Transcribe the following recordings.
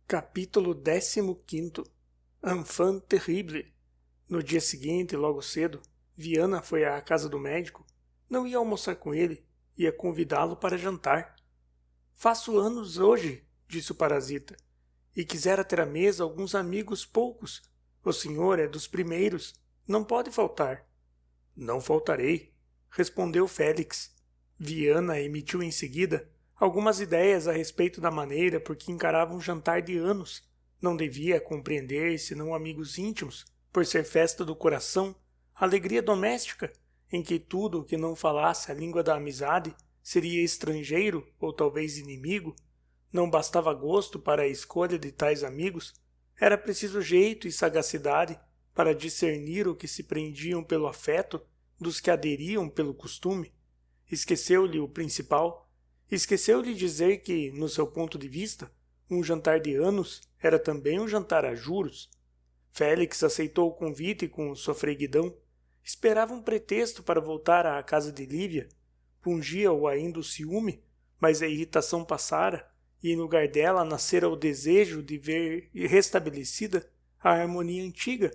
Capítulo 15. Enfant terrible. No dia seguinte, logo cedo, Viana foi à casa do médico. Não ia almoçar com ele, ia convidá-lo para jantar. Faço anos hoje, disse o parasita, e quisera ter à mesa alguns amigos poucos. O senhor é dos primeiros, não pode faltar. Não faltarei, respondeu Félix. Viana emitiu em seguida algumas ideias a respeito da maneira por que encarava um jantar de anos. Não devia compreender senão amigos íntimos, por ser festa do coração, alegria doméstica, em que tudo o que não falasse a língua da amizade seria estrangeiro ou talvez inimigo. Não bastava gosto para a escolha de tais amigos, era preciso jeito e sagacidade para discernir o que se prendiam pelo afeto dos que aderiam pelo costume. Esqueceu-lhe o principal. Esqueceu-lhe dizer que, no seu ponto de vista, um jantar de anos era também um jantar a juros. Félix aceitou o convite com sofreguidão. Esperava um pretexto para voltar à casa de Lívia. Pungia-o ainda o ciúme, mas a irritação passara, e em lugar dela nascera o desejo de ver restabelecida a harmonia antiga,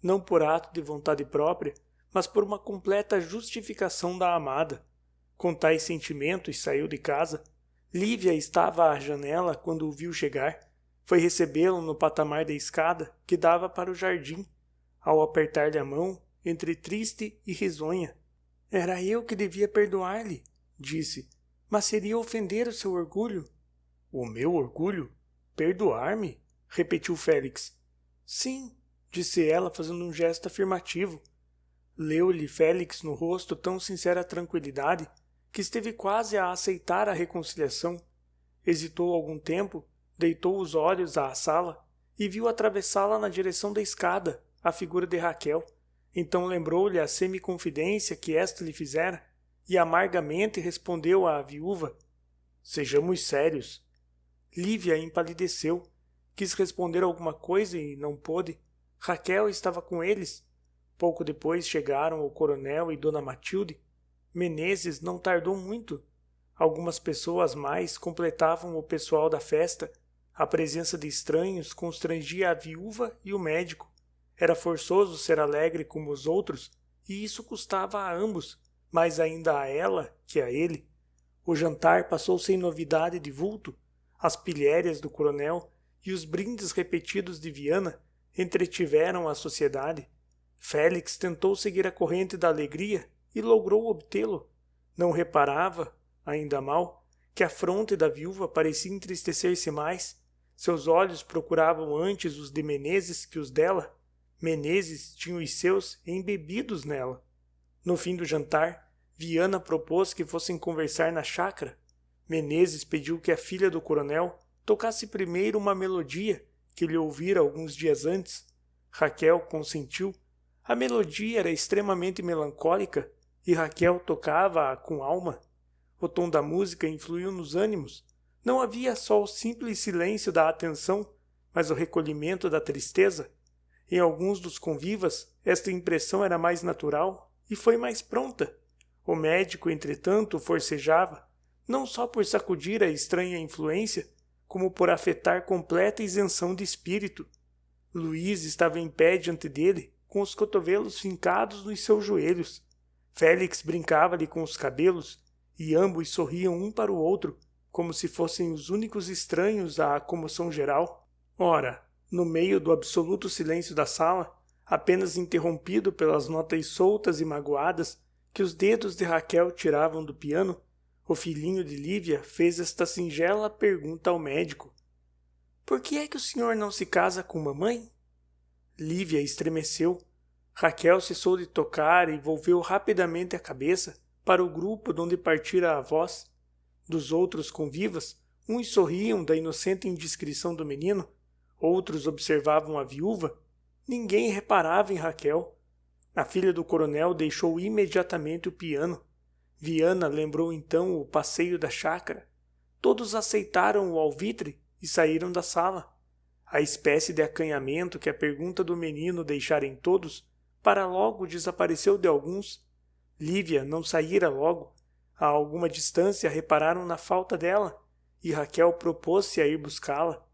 não por ato de vontade própria, mas por uma completa justificação da amada. Com tais sentimentos saiu de casa. Lívia estava à janela quando o viu chegar. Foi recebê-lo no patamar da escada que dava para o jardim. Ao apertar-lhe a mão, entre triste e risonha. Era eu que devia perdoar-lhe, disse, mas seria ofender o seu orgulho. O meu orgulho? Perdoar-me? Repetiu Félix. Sim, disse ela fazendo um gesto afirmativo. Leu-lhe Félix no rosto tão sincera tranquilidade que esteve quase a aceitar a reconciliação. Hesitou algum tempo, deitou os olhos à sala e viu atravessá-la na direção da escada, a figura de Raquel. Então lembrou-lhe a semi-confidência que esta lhe fizera e amargamente respondeu à viúva: Sejamos sérios. Lívia empalideceu, quis responder alguma coisa e não pôde. Raquel estava com eles. Pouco depois chegaram o coronel e Dona Matilde. Menezes não tardou muito. Algumas pessoas mais completavam o pessoal da festa. A presença de estranhos constrangia a viúva e o médico. Era forçoso ser alegre como os outros, e isso custava a ambos, mais ainda a ela que a ele. O jantar passou sem novidade de vulto. As pilhérias do coronel e os brindes repetidos de Viana entretiveram a sociedade. Félix tentou seguir a corrente da alegria e logrou obtê-lo. Não reparava, ainda mal, que a fronte da viúva parecia entristecer-se mais. Seus olhos procuravam antes os de Menezes que os dela. Menezes tinha os seus embebidos nela. No fim do jantar, Viana propôs que fossem conversar na chácara. Menezes pediu que a filha do coronel tocasse primeiro uma melodia que lhe ouvira alguns dias antes. Raquel consentiu. A melodia era extremamente melancólica e Raquel tocava-a com alma. O tom da música influiu nos ânimos. Não havia só o simples silêncio da atenção, mas o recolhimento da tristeza. Em alguns dos convivas, esta impressão era mais natural e foi mais pronta. O médico, entretanto, forcejava, não só por sacudir a estranha influência, como por afetar completa isenção de espírito. Luís estava em pé diante dele, com os cotovelos fincados nos seus joelhos. Félix brincava-lhe com os cabelos, e ambos sorriam um para o outro, como se fossem os únicos estranhos à comoção geral. Ora, no meio do absoluto silêncio da sala, apenas interrompido pelas notas soltas e magoadas que os dedos de Raquel tiravam do piano, o filhinho de Lívia fez esta singela pergunta ao médico. Por que é que o senhor não se casa com mamãe? Lívia estremeceu. Raquel cessou de tocar e volveu rapidamente a cabeça para o grupo de onde partira a voz. Dos outros convivas, uns sorriam da inocente indiscrição do menino, outros observavam a viúva. Ninguém reparava em Raquel. A filha do coronel deixou imediatamente o piano. Viana lembrou então o passeio da chácara. Todos aceitaram o alvitre e saíram da sala. A espécie de acanhamento que a pergunta do menino deixara em todos para logo desapareceu de alguns. Lívia não saíra logo. A alguma distância repararam na falta dela, e Raquel propôs-se a ir buscá-la.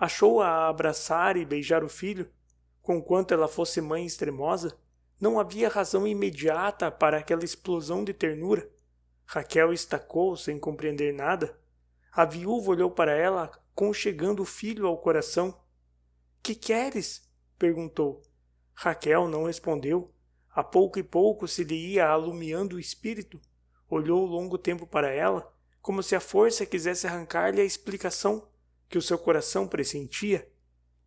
achou-a a abraçar e beijar o filho, conquanto ela fosse mãe extremosa, não havia razão imediata para aquela explosão de ternura. Raquel estacou sem compreender nada. A viúva olhou para ela, conchegando o filho ao coração. — Que queres? Perguntou. Raquel não respondeu. A pouco e pouco se lhe ia alumiando o espírito. Olhou longo tempo para ela, como se a força quisesse arrancar-lhe a explicação que o seu coração pressentia.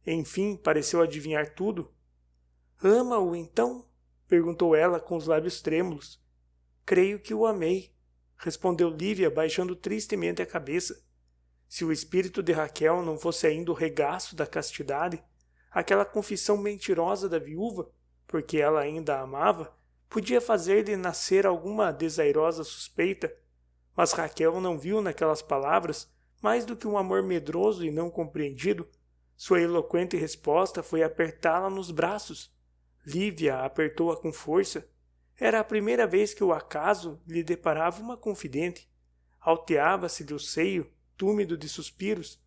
Enfim, pareceu adivinhar tudo. — Ama-o, então? Perguntou ela com os lábios trêmulos. — Creio que o amei, respondeu Lívia, baixando tristemente a cabeça. Se o espírito de Raquel não fosse ainda o regaço da castidade, aquela confissão mentirosa da viúva, porque ela ainda a amava, podia fazer-lhe nascer alguma desairosa suspeita, mas Raquel não viu naquelas palavras mais do que um amor medroso e não compreendido. Sua eloquente resposta foi apertá-la nos braços. Lívia apertou-a com força. Era a primeira vez que o acaso lhe deparava uma confidente. Alteava-se-lhe o seio, túmido de suspiros.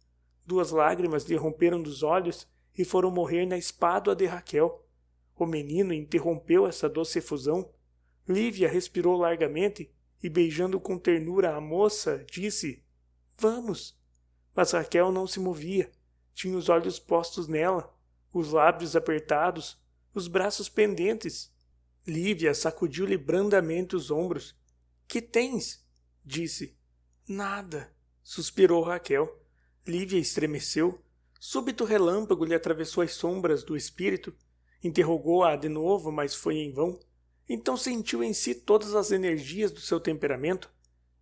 2 lágrimas lhe romperam dos olhos e foram morrer na espádua de Raquel. O menino interrompeu essa doce efusão. Lívia respirou largamente e, beijando com ternura a moça, disse: — Vamos! Mas Raquel não se movia. Tinha os olhos postos nela, os lábios apertados, os braços pendentes. Lívia sacudiu-lhe brandamente os ombros. — Que tens? Disse. — Nada, suspirou Raquel. Lívia estremeceu. Súbito relâmpago lhe atravessou as sombras do espírito. Interrogou-a de novo, mas foi em vão. Então sentiu em si todas as energias do seu temperamento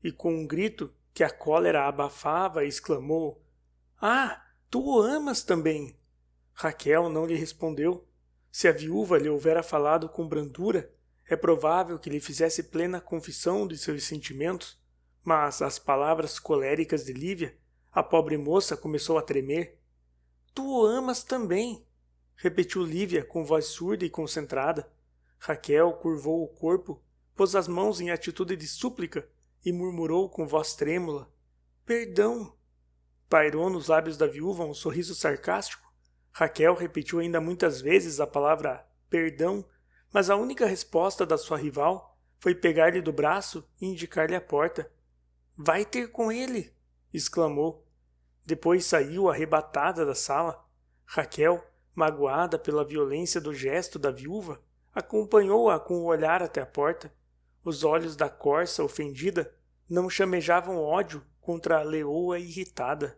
e, com um grito que a cólera abafava, exclamou: — Ah, tu o amas também! Raquel não lhe respondeu. Se a viúva lhe houvera falado com brandura, é provável que lhe fizesse plena confissão de seus sentimentos, mas às palavras coléricas de Lívia, a pobre moça começou a tremer. — Tu o amas também! Repetiu Lívia com voz surda e concentrada. Raquel curvou o corpo, pôs as mãos em atitude de súplica e murmurou com voz trêmula: — Perdão! Pairou nos lábios da viúva um sorriso sarcástico. Raquel repetiu ainda muitas vezes a palavra perdão, mas a única resposta da sua rival foi pegar-lhe do braço e indicar-lhe a porta. — Vai ter com ele! Exclamou. Depois saiu arrebatada da sala. Raquel, magoada pela violência do gesto da viúva, acompanhou-a com o olhar até a porta. Os olhos da corça ofendida não chamejavam ódio contra a leoa irritada.